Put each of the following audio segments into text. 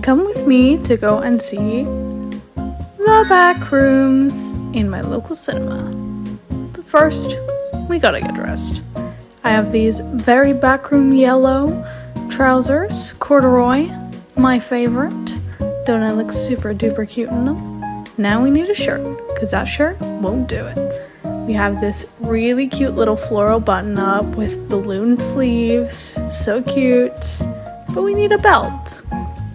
come with me to go and see the Backrooms in my local cinema. But first, we gotta get dressed. I have these very backroom yellow trousers, corduroy, my favorite. Don't I look super duper cute in them? Now we need a shirt, because that shirt won't do it. We have this really cute little floral button up with balloon sleeves, so cute. But we need a belt.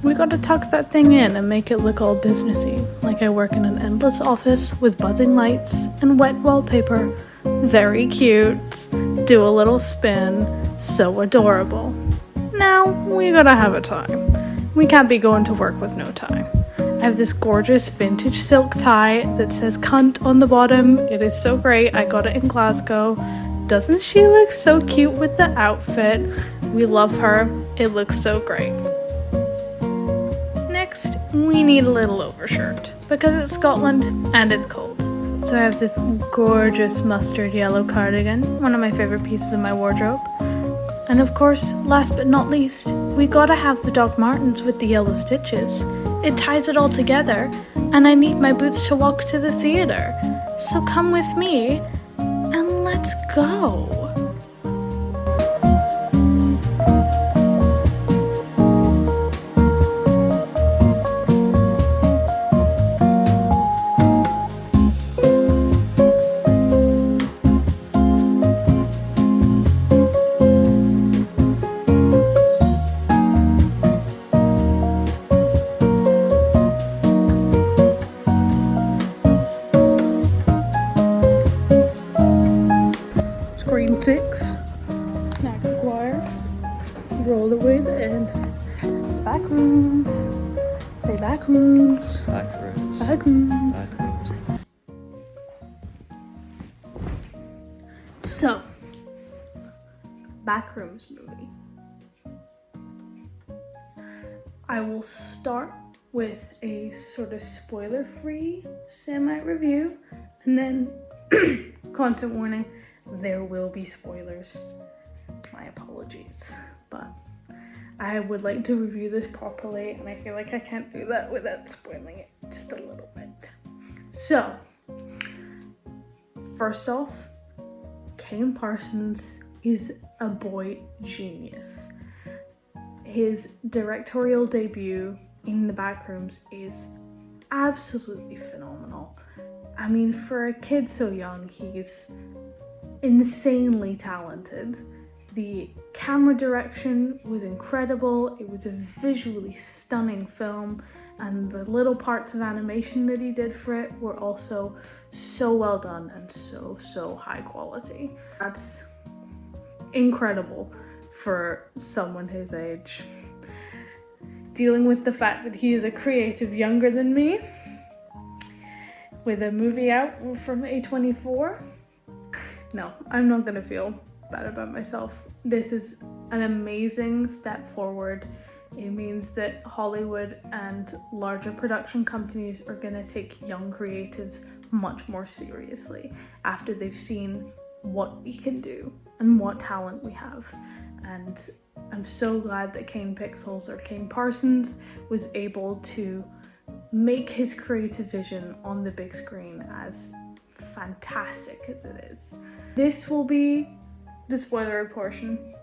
We gotta tuck that thing in and make it look all businessy, like I work in an endless office with buzzing lights and wet wallpaper. Very cute. Do a little spin. So adorable. Now we gotta have a tie. We can't be going to work with no tie. I have this gorgeous vintage silk tie that says cunt on the bottom. It is so great. I got it in Glasgow. Doesn't she look so cute with the outfit? We love her. It looks so great. Next, we need a little overshirt because it's Scotland and it's cold. So I have this gorgeous mustard yellow cardigan, one of my favorite pieces of my wardrobe. And of course, last but not least, we gotta have the Doc Martens with the yellow stitches. It ties it all together, and I need my boots to walk to the theatre. So come with me, and let's go. Screen 6, snacks acquired, roll away the end. Backrooms, say backrooms. Backrooms. Backrooms. Backrooms. So, Backrooms movie. I will start with a sort of spoiler-free semi-review, and then content warning. There will be spoilers. My apologies. But I would like to review this properly, and I feel like I can't do that without spoiling it just a little bit. So, first off, Kane Parsons is a boy genius. His directorial debut in the Backrooms is absolutely phenomenal. I mean, for a kid so young, he's insanely talented. The camera direction was incredible. It was a visually stunning film, and the little parts of animation that he did for it were also so well done and so high quality. That's incredible for someone his age. Dealing with the fact that he is a creative younger than me, with a movie out from A24. No, I'm not gonna feel bad about myself. This is an amazing step forward. It means that Hollywood and larger production companies are gonna take young creatives much more seriously after they've seen what we can do and what talent we have. And I'm so glad that Kane Parsons was able to make his creative vision on the big screen as fantastic as it is. This will be the spoiler portion.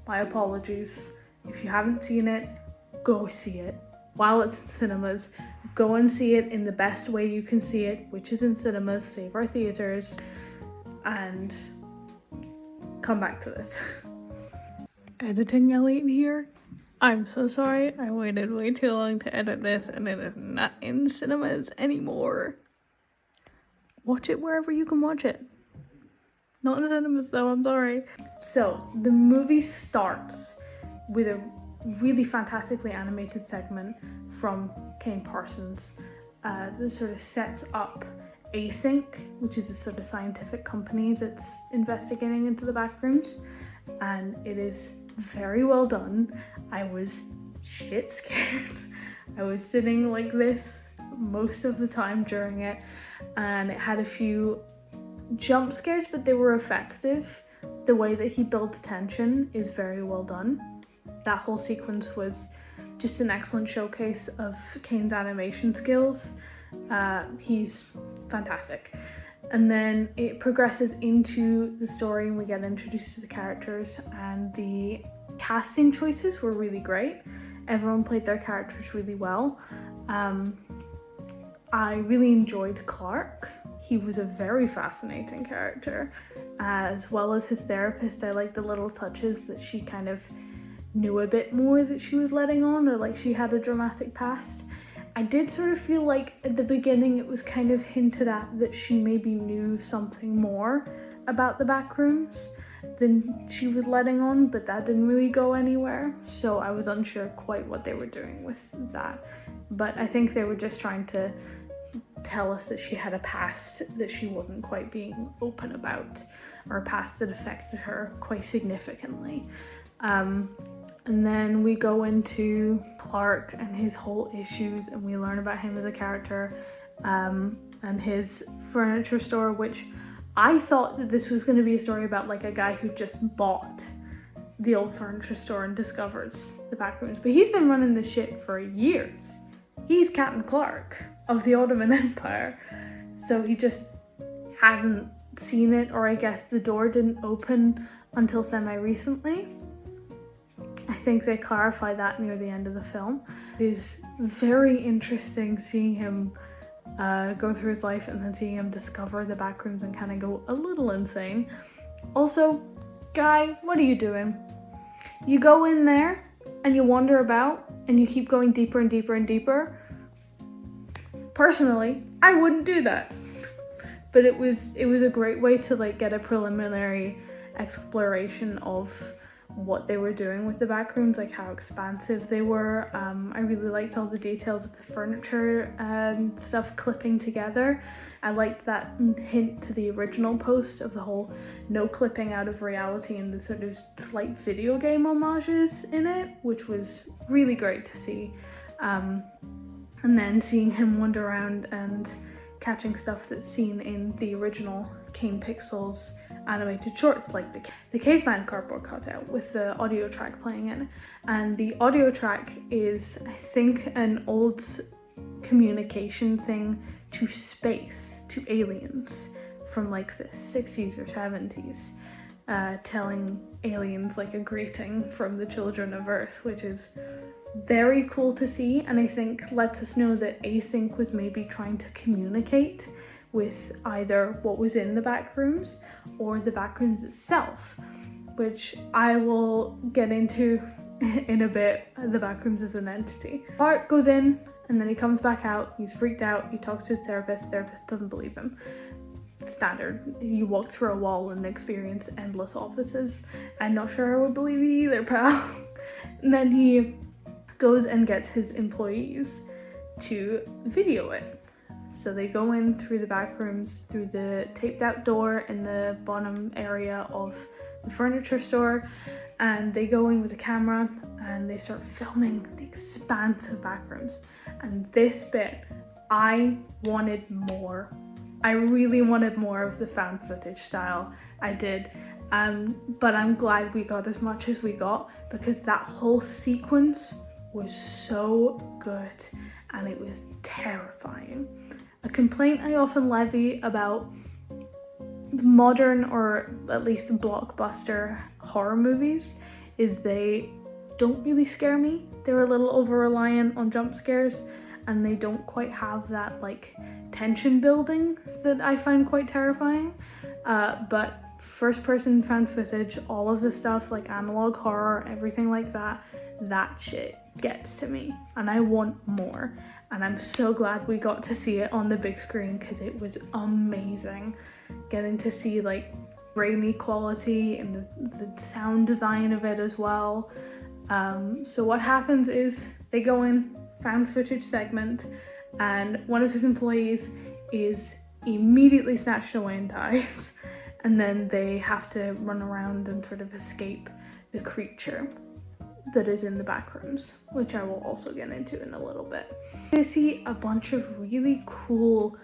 My apologies. If you haven't seen it, go see it. While it's in cinemas, go and see it in the best way you can see it, which is in cinemas. Save our theaters, and come back to this. Editing Elliot here. I'm so sorry. I waited way too long to edit this, and it is not in cinemas anymore. Watch it wherever you can watch it. Not in cinemas though, I'm sorry. So, the movie starts with a really fantastically animated segment from Kane Parsons that sort of sets up Async, which is a sort of scientific company that's investigating into the Backrooms, and it is very well done. I was shit scared. I was sitting like this most of the time during it, and it had a few jump scares, but they were effective. The way that he builds tension is very well done. That whole sequence was just an excellent showcase of Kane's animation skills. He's fantastic. And then it progresses into the story and we get introduced to the characters, and the casting choices were really great. Everyone played their characters really well. I really enjoyed Clark. He was a very fascinating character, as well as his therapist. I liked the little touches that she kind of knew a bit more that she was letting on, or like she had a dramatic past. I did sort of feel like at the beginning it was kind of hinted at that she maybe knew something more about the Backrooms than she was letting on, but that didn't really go anywhere, so I was unsure quite what they were doing with that. But I think they were just trying to tell us that she had a past that she wasn't quite being open about, or a past that affected her quite significantly. And then we go into Clark and his whole issues, and we learn about him as a character, and his furniture store, which I thought that this was going to be a story about like a guy who just bought the old furniture store and discovers the Backrooms, but he's been running this shit for years. He's Captain Clark of the Ottoman Empire, so he just hasn't seen it, or I guess the door didn't open until semi-recently. I think they clarify that near the end of the film. It is very interesting seeing him go through his life and then seeing him discover the Backrooms and kind of go a little insane. Also, guy, what are you doing? You go in there and you wander about and you keep going deeper and deeper and deeper. Personally, I wouldn't do that. But it was a great way to like get a preliminary exploration of what they were doing with the Backrooms, like how expansive they were. I really liked all the details of the furniture and stuff clipping together. I liked that hint to the original post of the whole no clipping out of reality and the sort of slight video game homages in it, which was really great to see. And then seeing him wander around and catching stuff that's seen in the original Kane Pixels animated shorts, like the caveman cardboard cutout with the audio track playing in. And the audio track is, I think, an old communication thing to space, to aliens from like the 60s or 70s, telling aliens like a greeting from the children of Earth, which is very cool to see, and I think lets us know that Async was maybe trying to communicate with either what was in the Backrooms or the Backrooms itself, which I will get into in a bit. The Backrooms as an entity. Clark goes in and then he comes back out, he's freaked out, he talks to his therapist doesn't believe him. Standard, you walk through a wall and experience endless offices. I'm not sure I would believe you either, pal. And then he goes and gets his employees to video it. So they go in through the Backrooms, through the taped out door in the bottom area of the furniture store, and they go in with a camera and they start filming the expanse of Backrooms. And this bit, I wanted more. I really wanted more of the found footage style. I did. But I'm glad we got as much as we got, because that whole sequence was so good and it was terrifying. A complaint I often levy about modern, or at least blockbuster horror movies, is they don't really scare me. They're a little over reliant on jump scares, and they don't quite have that like tension building that I find quite terrifying. But first person found footage, all of the stuff like analog horror, everything like that shit gets to me and I want more. And I'm so glad we got to see it on the big screen, because it was amazing getting to see like grainy quality and the sound design of it as well. So what happens is they go in, found footage segment, and one of his employees is immediately snatched away and dies, and then they have to run around and sort of escape the creature that is in the Backrooms, which I will also get into in a little bit. I see a bunch of really cool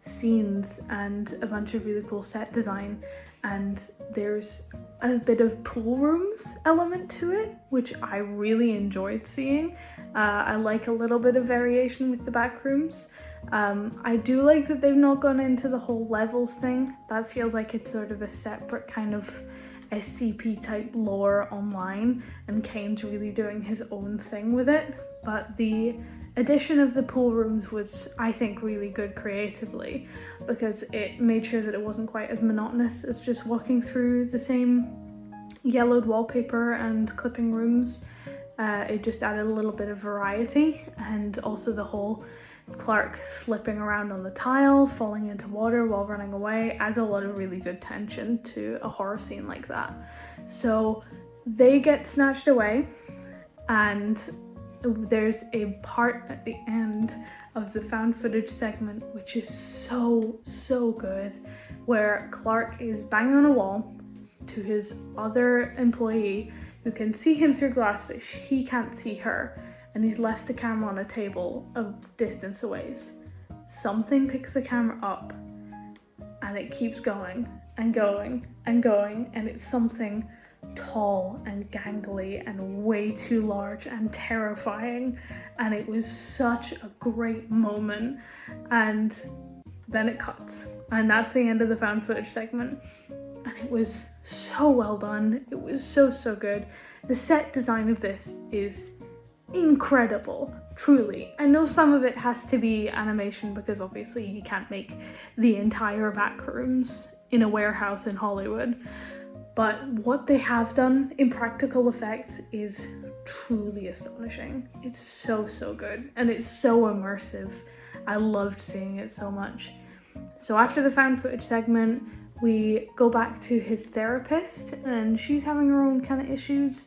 scenes and a bunch of really cool set design, and there's a bit of pool rooms element to it, which I really enjoyed seeing. I like a little bit of variation with the Backrooms. I do like that they've not gone into the whole levels thing. That feels like it's sort of a separate kind of SCP type lore online, and Kane's really doing his own thing with it. But the addition of the pool rooms was, I think, really good creatively, because it made sure that it wasn't quite as monotonous as just walking through the same yellowed wallpaper and clipping rooms. It just added a little bit of variety, and also the whole Clark slipping around on the tile, falling into water while running away adds a lot of really good tension to a horror scene like that. So they get snatched away, and there's a part at the end of the found footage segment which is so good, where Clark is banging on a wall to his other employee who can see him through glass, but he can't see her, and he's left the camera on a table a distance away. Something picks the camera up and it keeps going and going and going, and it's something tall and gangly and way too large and terrifying, and it was such a great moment. And then it cuts, and that's the end of the found footage segment, and it was so well done. It was so good. The set design of this is incredible, truly. I know some of it has to be animation because obviously you can't make the entire Backrooms in a warehouse in Hollywood, but what they have done in practical effects is truly astonishing. It's so good, and it's so immersive. I loved seeing it so much. So after the found footage segment, we go back to his therapist, and she's having her own kind of issues.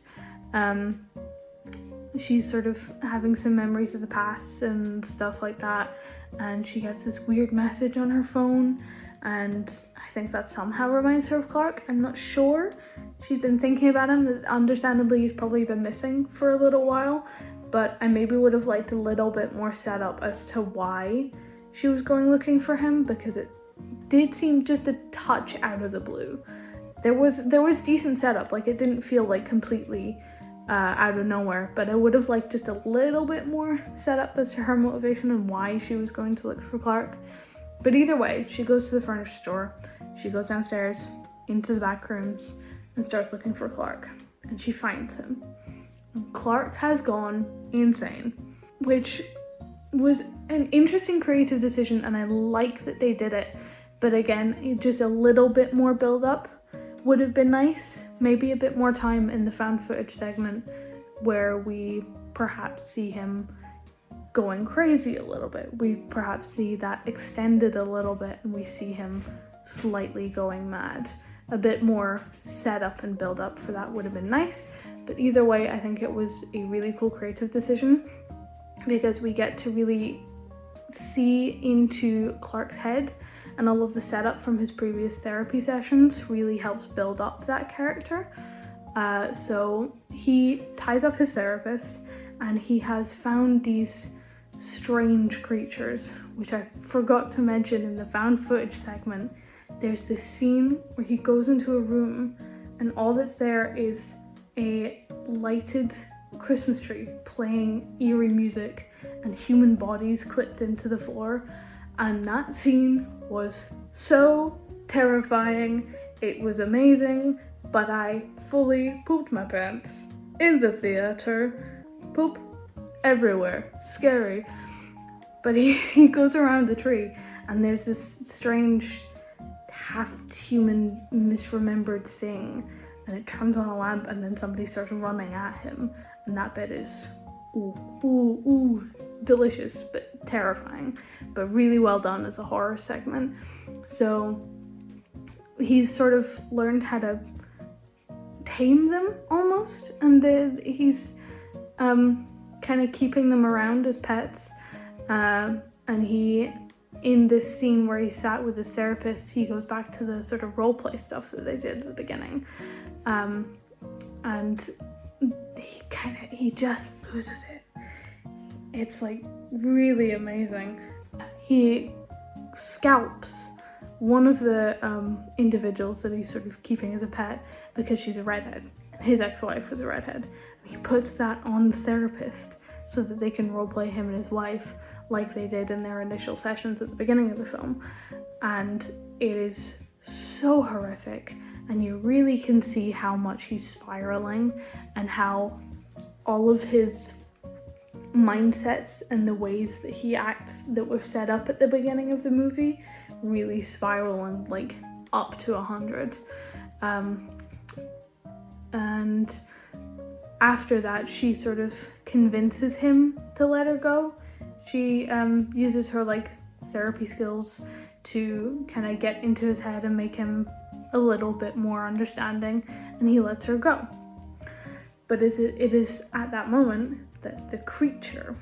She's sort of having some memories of the past and stuff like that, and she gets this weird message on her phone, and I think that somehow reminds her of Clark. I'm not sure. She'd been thinking about him. Understandably, he's probably been missing for a little while, but I maybe would have liked a little bit more setup as to why she was going looking for him, because it did seem just a touch out of the blue. There was decent setup, like it didn't feel like completely out of nowhere, but I would have liked just a little bit more setup as to her motivation and why she was going to look for Clark. But either way, she goes to the furniture store, she goes downstairs into the back rooms and starts looking for Clark, and she finds him. And Clark has gone insane, which was an interesting creative decision, and I like that they did it. But again, just a little bit more build up would have been nice. Maybe a bit more time in the found footage segment where we perhaps see him going crazy a little bit. We perhaps see that extended a little bit, and we see him slightly going mad. A bit more setup and build up for that would have been nice. But either way, I think it was a really cool creative decision, because we get to really see into Clark's head, and all of the setup from his previous therapy sessions really helps build up that character. So he ties up his therapist, and he has found these strange creatures, which I forgot to mention in the found footage segment. There's this scene where he goes into a room, and all that's there is a lighted Christmas tree playing eerie music and human bodies clipped into the floor, and that scene was so terrifying. It was amazing, but I fully pooped my pants in the theater. Poop everywhere, scary. But he goes around the tree, and there's this strange half-human misremembered thing, and it turns on a lamp, and then somebody starts running at him, and that bit is ooh, delicious but terrifying, but really well done as a horror segment. So he's sort of learned how to tame them almost, and he's kind of keeping them around as pets, and he, in this scene where he sat with his therapist, he goes back to the sort of role play stuff that they did at the beginning, and he just loses it. It's like really amazing. He scalps one of the individuals that he's sort of keeping as a pet, because she's a redhead. His ex-wife was a redhead. And he puts that on the therapist so that they can roleplay him and his wife like they did in their initial sessions at the beginning of the film. And it is so horrific, and you really can see how much he's spiraling and how all of his mindsets and the ways that he acts that were set up at the beginning of the movie really spiral and like up to 100. And after that, she sort of convinces him to let her go. She uses her like therapy skills to kind of get into his head and make him a little bit more understanding, and he lets her go. But it is at that moment that the creature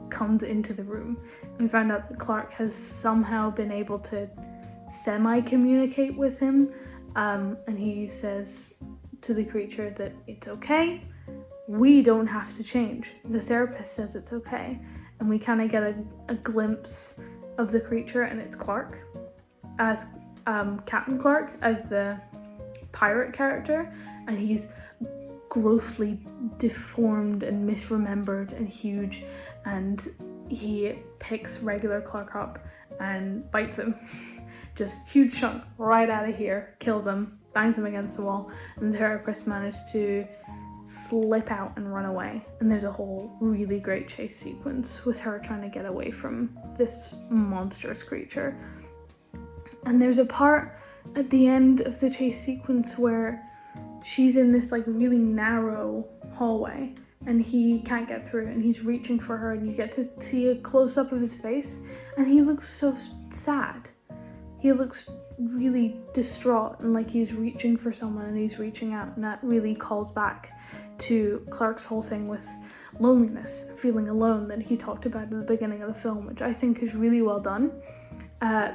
comes into the room. We find out that Clark has somehow been able to semi-communicate with him, and he says to the creature that it's okay, we don't have to change. The therapist says it's okay. And we kind of get a glimpse of the creature, and it's Clark as Captain Clark as the pirate character, and he's grossly deformed and misremembered and huge, and he picks regular Clark up and bites him. Just huge chunk right out of here, kills him, bangs him against the wall, and the therapist managed to slip out and run away. And there's a whole really great chase sequence with her trying to get away from this monstrous creature. And there's a part at the end of the chase sequence where she's in this like really narrow hallway and he can't get through, and he's reaching for her, and you get to see a close-up of his face, and he looks so sad. He looks really distraught and like he's reaching for someone and he's reaching out, and that really calls back to Clark's whole thing with loneliness, feeling alone, that he talked about at the beginning of the film, which I think is really well done,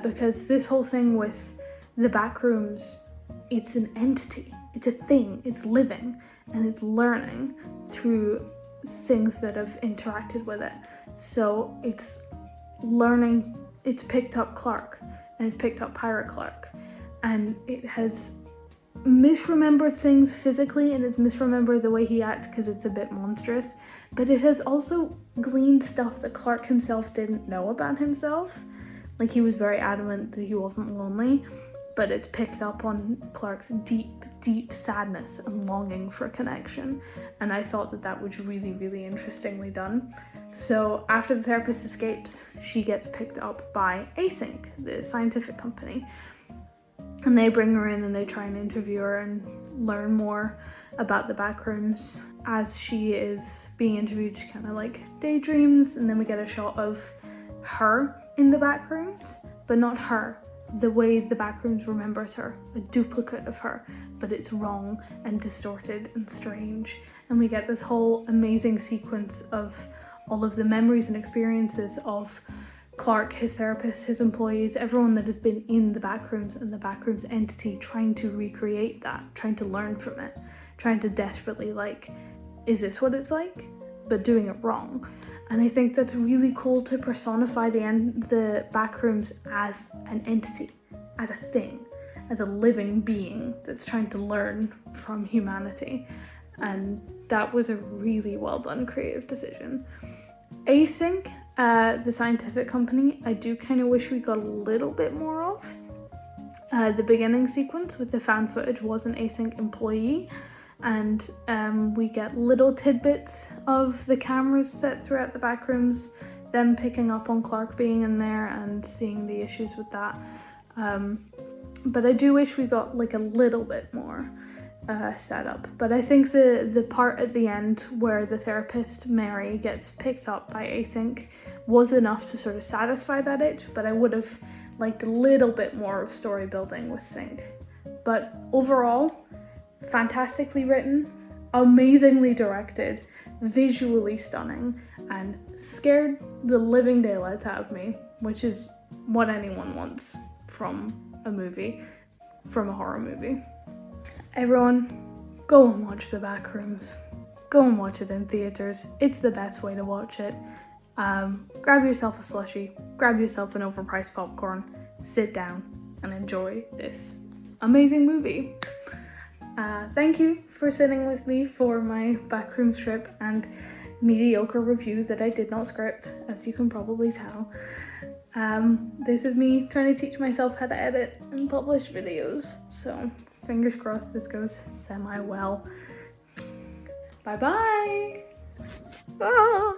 because this whole thing with the Backrooms, it's an entity, it's a thing, it's living, and it's learning through things that have interacted with it. So it's learning, it's picked up Clark, and it's picked up Pirate Clark, and it has misremembered things physically, and it's misremembered the way he acts because it's a bit monstrous, but it has also gleaned stuff that Clark himself didn't know about himself. Like, he was very adamant that he wasn't lonely, but it's picked up on Clark's deep sadness and longing for connection, and I thought that that was really, really interestingly done. So after the therapist escapes, she gets picked up by Async, the scientific company, and they bring her in and they try and interview her and learn more about the Backrooms. As she is being interviewed, she kind of like daydreams, and then we get a shot of her in the Backrooms, but not her the way the Backrooms remembers her, a duplicate of her, but it's wrong and distorted and strange. And we get this whole amazing sequence of all of the memories and experiences of Clark, his therapist, his employees, everyone that has been in the Backrooms and the Backrooms entity, trying to recreate that, trying to learn from it, trying to desperately like, is this what it's like? But doing it wrong. And I think that's really cool to personify the Backrooms as an entity, as a thing, as a living being that's trying to learn from humanity. And that was a really well done creative decision. Async, the scientific company, I do kind of wish we got a little bit more of. The beginning sequence with the fan footage was an Async employee, and we get little tidbits of the cameras set throughout the Backrooms, them picking up on Clark being in there and seeing the issues with that. But I do wish we got like a little bit more set up. But I think the part at the end where the therapist Mary gets picked up by Async was enough to sort of satisfy that itch, but I would have liked a little bit more of story building with Sync. But overall, fantastically written, amazingly directed, visually stunning, and scared the living daylights out of me, which is what anyone wants from a movie, from a horror movie. Everyone, go and watch The Backrooms. Go and watch it in theaters. It's the best way to watch it. Grab yourself a slushie, grab yourself an overpriced popcorn, sit down, and enjoy this amazing movie. Thank you for sitting with me for my Backrooms trip and mediocre review that I did not script, as you can probably tell. This is me trying to teach myself how to edit and publish videos, so fingers crossed this goes semi-well. Bye-bye! Ah.